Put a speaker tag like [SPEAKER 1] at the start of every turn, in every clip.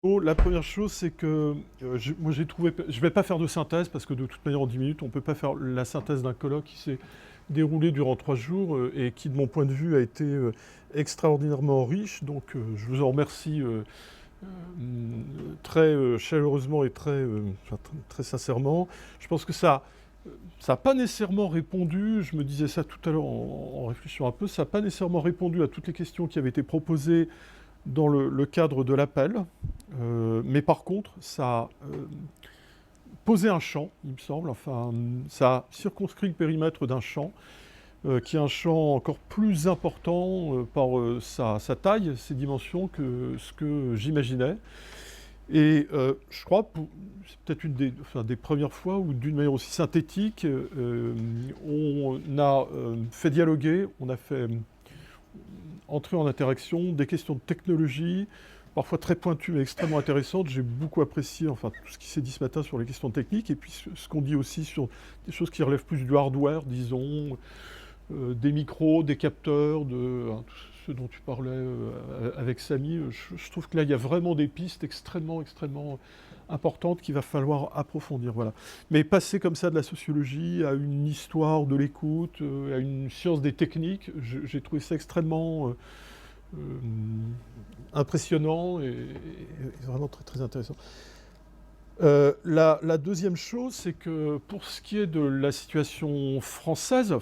[SPEAKER 1] La première chose, c'est que moi j'ai trouvé, je ne vais pas faire de synthèse parce que de toute manière en 10 minutes, on ne peut pas faire la synthèse d'un colloque qui s'est déroulé durant 3 jours et qui, de mon point de vue, a été extraordinairement riche. Donc je vous en remercie très chaleureusement et très sincèrement. Je pense que ça n'a pas nécessairement répondu, je me disais ça tout à l'heure en réfléchissant un peu, ça n'a pas nécessairement répondu à toutes les questions qui avaient été proposées dans le cadre de l'appel, mais par contre, ça a posé un champ, il me semble, enfin, ça a circonscrit le périmètre d'un champ, qui est un champ encore plus important par sa taille, ses dimensions que ce que j'imaginais. Et je crois, c'est peut-être une des premières fois où, d'une manière aussi synthétique, on a fait dialoguer, on a fait entrer en interaction des questions de technologie, parfois très pointues mais extrêmement intéressantes. J'ai beaucoup apprécié enfin, tout ce qui s'est dit ce matin sur les questions techniques, et puis ce qu'on dit aussi sur des choses qui relèvent plus du hardware, disons, des micros, des capteurs, tout ce dont tu parlais avec Samy. Je trouve que là, il y a vraiment des pistes extrêmement importante qu'il va falloir approfondir. Voilà. Mais passer comme ça de la sociologie à une histoire de l'écoute, à une science des techniques, j'ai trouvé ça extrêmement impressionnant et vraiment très intéressant. La deuxième chose, c'est que pour ce qui est de la situation française,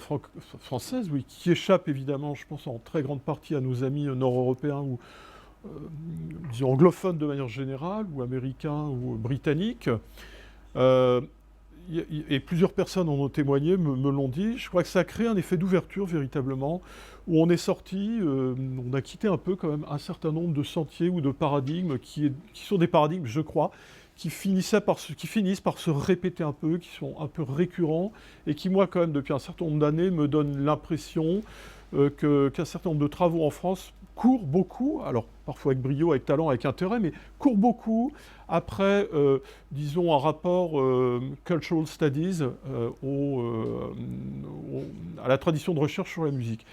[SPEAKER 1] oui, qui échappe évidemment, je pense, en très grande partie à nos amis nord-européens ou disons anglophones de manière générale, ou américains ou britanniques. Et plusieurs personnes en ont témoigné, me l'ont dit. Je crois que ça a créé un effet d'ouverture véritablement, où on est sorti, on a quitté un peu quand même un certain nombre de sentiers ou de paradigmes qui sont des paradigmes, je crois, qui finissent par se répéter un peu, qui sont un peu récurrents, et qui, moi, quand même, depuis un certain nombre d'années, me donnent l'impression qu'un certain nombre de travaux en France courent beaucoup, alors parfois avec brio, avec talent, avec intérêt, mais courent beaucoup après, disons, un rapport cultural studies à la tradition de recherche sur la musique.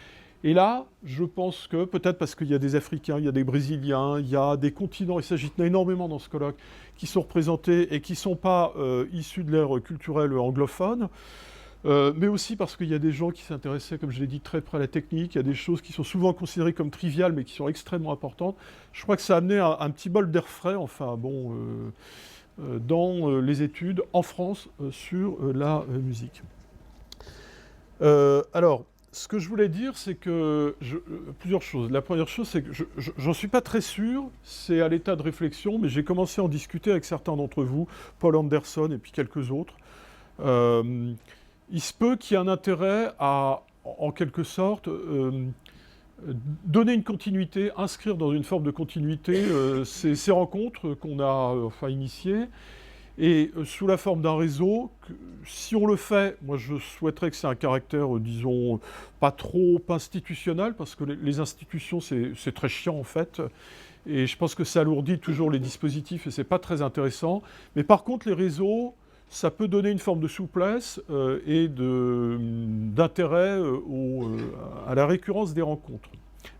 [SPEAKER 1] Et là, je pense que peut-être parce qu'il y a des Africains, il y a des Brésiliens, il y a des continents, il s'agit énormément dans ce colloque, qui sont représentés et qui ne sont pas issus de l'ère culturelle anglophone, mais aussi parce qu'il y a des gens qui s'intéressaient, comme je l'ai dit, très près à la technique. Il y a des choses qui sont souvent considérées comme triviales, mais qui sont extrêmement importantes. Je crois que ça a amené un petit bol d'air frais, enfin bon, dans les études en France sur la musique. Alors, ce que je voulais dire, c'est que plusieurs choses. La première chose, c'est que j'en suis pas très sûr, c'est à l'état de réflexion, mais j'ai commencé à en discuter avec certains d'entre vous, Paul Anderson et puis quelques autres. Il se peut qu'il y ait un intérêt à, en quelque sorte, donner une continuité, inscrire dans une forme de continuité ces rencontres qu'on a initiées, et sous la forme d'un réseau. Si on le fait, moi je souhaiterais que c'est un caractère, disons, pas trop institutionnel, parce que les institutions, c'est très chiant en fait, et je pense que ça alourdit toujours les dispositifs et c'est pas très intéressant. Mais par contre, les réseaux, ça peut donner une forme de souplesse et d'intérêt à la récurrence des rencontres,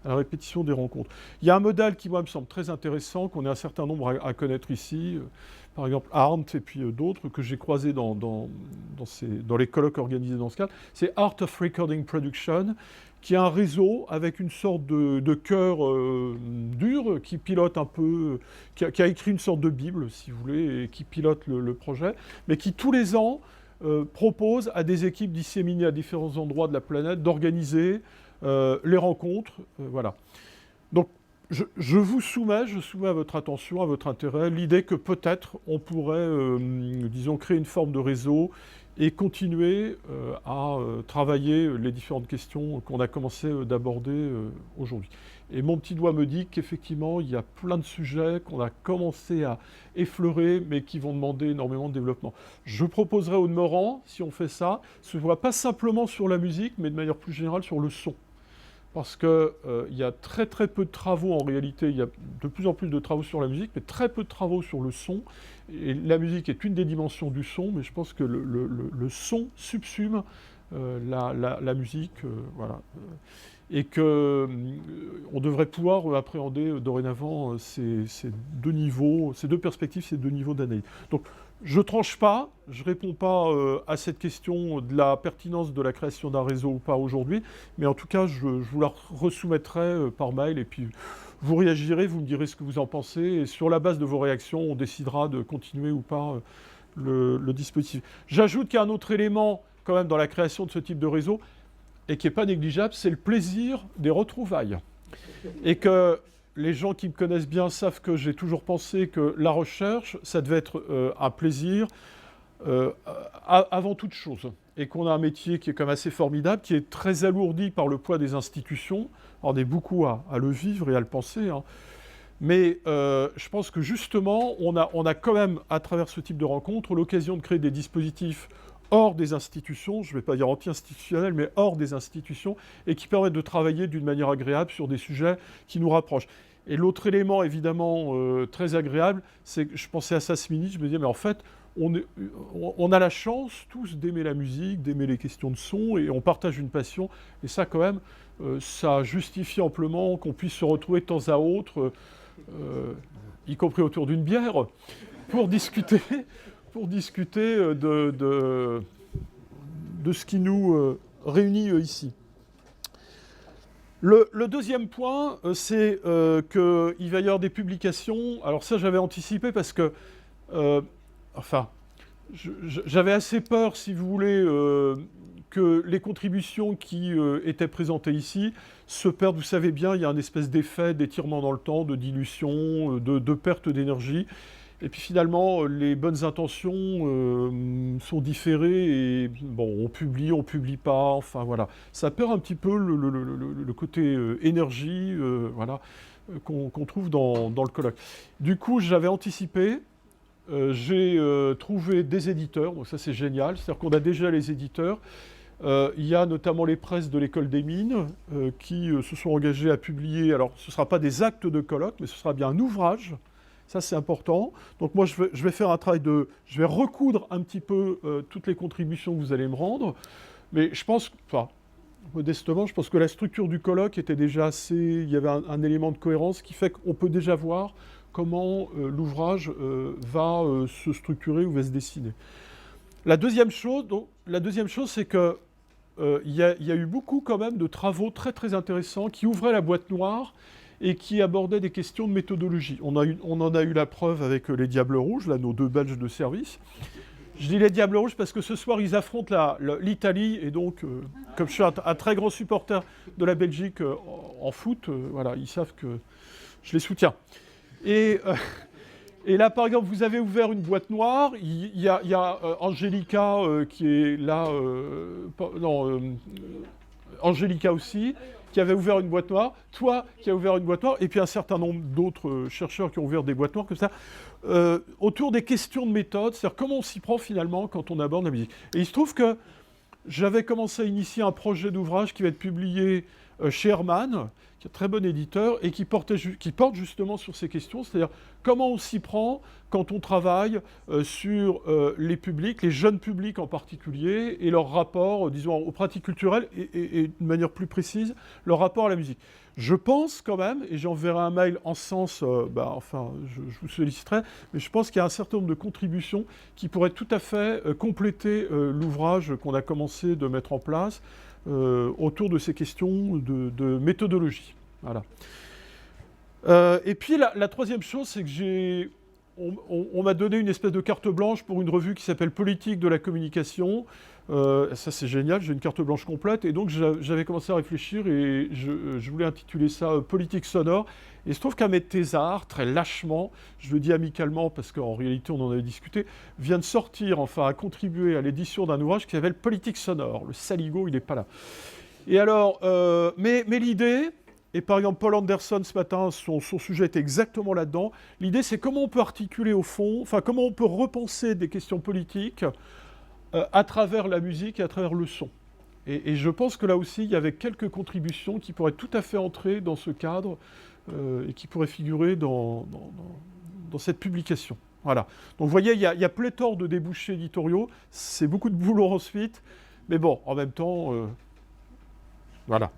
[SPEAKER 1] à la répétition des rencontres. Il y a un modèle qui, moi, me semble très intéressant, qu'on est un certain nombre à connaître ici, par exemple Arndt et puis d'autres, que j'ai croisés dans les colloques organisés dans ce cadre. C'est Art of Recording Production, qui est un réseau avec une sorte de cœur dur qui pilote un peu, qui a écrit une sorte de Bible, si vous voulez, et qui pilote le projet, mais qui tous les ans propose à des équipes disséminées à différents endroits de la planète d'organiser les rencontres. Voilà. Donc, je soumets à votre attention, à votre intérêt, l'idée que peut-être on pourrait, disons, créer une forme de réseau et continuer à travailler les différentes questions qu'on a commencé d'aborder aujourd'hui. Et mon petit doigt me dit qu'effectivement, il y a plein de sujets qu'on a commencé à effleurer, mais qui vont demander énormément de développement. Je proposerais au demeurant, si on fait ça, se voit pas simplement sur la musique, mais de manière plus générale sur le son. Parce qu'il y a très peu de travaux en réalité, il y a de plus en plus de travaux sur la musique, mais très peu de travaux sur le son. Et la musique est une des dimensions du son, mais je pense que le son subsume la musique. Voilà. et qu'on devrait pouvoir appréhender dorénavant ces deux niveaux, ces deux perspectives, ces deux niveaux d'analyse. Donc, je ne tranche pas, je ne réponds pas à cette question de la pertinence de la création d'un réseau ou pas aujourd'hui, mais en tout cas, je vous la resoumettrai par mail, et puis vous réagirez, vous me direz ce que vous en pensez, et sur la base de vos réactions, on décidera de continuer ou pas le dispositif. J'ajoute qu'il y a un autre élément quand même dans la création de ce type de réseau, et qui n'est pas négligeable, c'est le plaisir des retrouvailles. Et que les gens qui me connaissent bien savent que j'ai toujours pensé que la recherche, ça devait être un plaisir avant toute chose. Et qu'on a un métier qui est quand même assez formidable, qui est très alourdi par le poids des institutions. Alors, on est beaucoup à le vivre et à le penser, hein. Mais je pense que justement, on a quand même, à travers ce type de rencontre, l'occasion de créer des dispositifs hors des institutions, je ne vais pas dire anti-institutionnels, mais hors des institutions, et qui permettent de travailler d'une manière agréable sur des sujets qui nous rapprochent. Et l'autre élément, évidemment, très agréable, c'est que je pensais à ça ce midi, je me disais, mais en fait, on a la chance tous d'aimer la musique, d'aimer les questions de son, et on partage une passion, et ça, quand même, ça justifie amplement qu'on puisse se retrouver de temps à autre, y compris autour d'une bière, pour discuter de ce qui nous réunit ici. Le deuxième point, c'est qu'il va y avoir des publications. Alors ça, j'avais anticipé parce que, j'avais assez peur, si vous voulez, que les contributions qui étaient présentées ici se perdent. Vous savez bien, il y a un espèce d'effet d'étirement dans le temps, de dilution, de perte d'énergie. Et puis finalement, les bonnes intentions sont différées et bon, on publie pas, enfin voilà. Ça perd un petit peu le côté énergie voilà, qu'on trouve dans le colloque. Du coup, j'avais anticipé, j'ai trouvé des éditeurs, donc ça c'est génial, c'est-à-dire qu'on a déjà les éditeurs. Il y a notamment les presses de l'école des mines qui se sont engagés à publier, alors ce ne sera pas des actes de colloque, mais ce sera bien un ouvrage. Ça, c'est important. Donc moi, je vais faire un travail je vais recoudre un petit peu toutes les contributions que vous allez me rendre. Mais je pense, modestement, je pense que la structure du colloque était déjà assez... Il y avait un élément de cohérence qui fait qu'on peut déjà voir comment l'ouvrage va se structurer ou va se dessiner. La deuxième chose, c'est que il y a eu beaucoup quand même de travaux très très intéressants qui ouvraient la boîte noire et qui abordaient des questions de méthodologie. On en a eu la preuve avec les Diables Rouges, là, nos deux Belges de service. Je dis les Diables Rouges parce que ce soir, ils affrontent l'Italie, et donc, comme je suis un très grand supporter de la Belgique en foot, voilà, ils savent que je les soutiens. Et là, par exemple, vous avez ouvert une boîte noire, il y a Angélica qui est là, Angélica aussi, qui avait ouvert une boîte noire, toi qui as ouvert une boîte noire, et puis un certain nombre d'autres chercheurs qui ont ouvert des boîtes noires comme ça, autour des questions de méthode, c'est-à-dire comment on s'y prend finalement quand on aborde la musique. Et il se trouve que j'avais commencé à initier un projet d'ouvrage qui va être publié chez Hermann, qui est un très bon éditeur, et qui porte justement sur ces questions, c'est-à-dire comment on s'y prend quand on travaille sur les publics, les jeunes publics en particulier, et leur rapport, disons, aux pratiques culturelles, et de manière plus précise, leur rapport à la musique. Je pense quand même, et j'enverrai un mail en ce sens, je vous solliciterai, mais je pense qu'il y a un certain nombre de contributions qui pourraient tout à fait compléter l'ouvrage qu'on a commencé de mettre en place, autour de ces questions de méthodologie. Voilà. Et puis la troisième chose, c'est que on m'a donné une espèce de carte blanche pour une revue qui s'appelle Politique de la communication. Ça c'est génial, j'ai une carte blanche complète, et donc j'avais commencé à réfléchir et je voulais intituler ça Politique sonore. Et il se trouve qu'Ahmed Thézard, très lâchement, je le dis amicalement parce qu'en réalité on en avait discuté, vient de sortir, enfin a contribué à l'édition d'un ouvrage qui s'appelle Politique sonore. Le saligo, il n'est pas là. Et alors, mais l'idée, et par exemple Paul Anderson ce matin, son sujet était exactement là-dedans, l'idée c'est comment on peut articuler au fond, enfin comment on peut repenser des questions politiques à travers la musique et à travers le son. Et je pense que là aussi, il y avait quelques contributions qui pourraient tout à fait entrer dans ce cadre et qui pourraient figurer dans cette publication. Voilà. Donc vous voyez, il y a pléthore de débouchés éditoriaux, c'est beaucoup de boulot ensuite, mais bon, en même temps, voilà.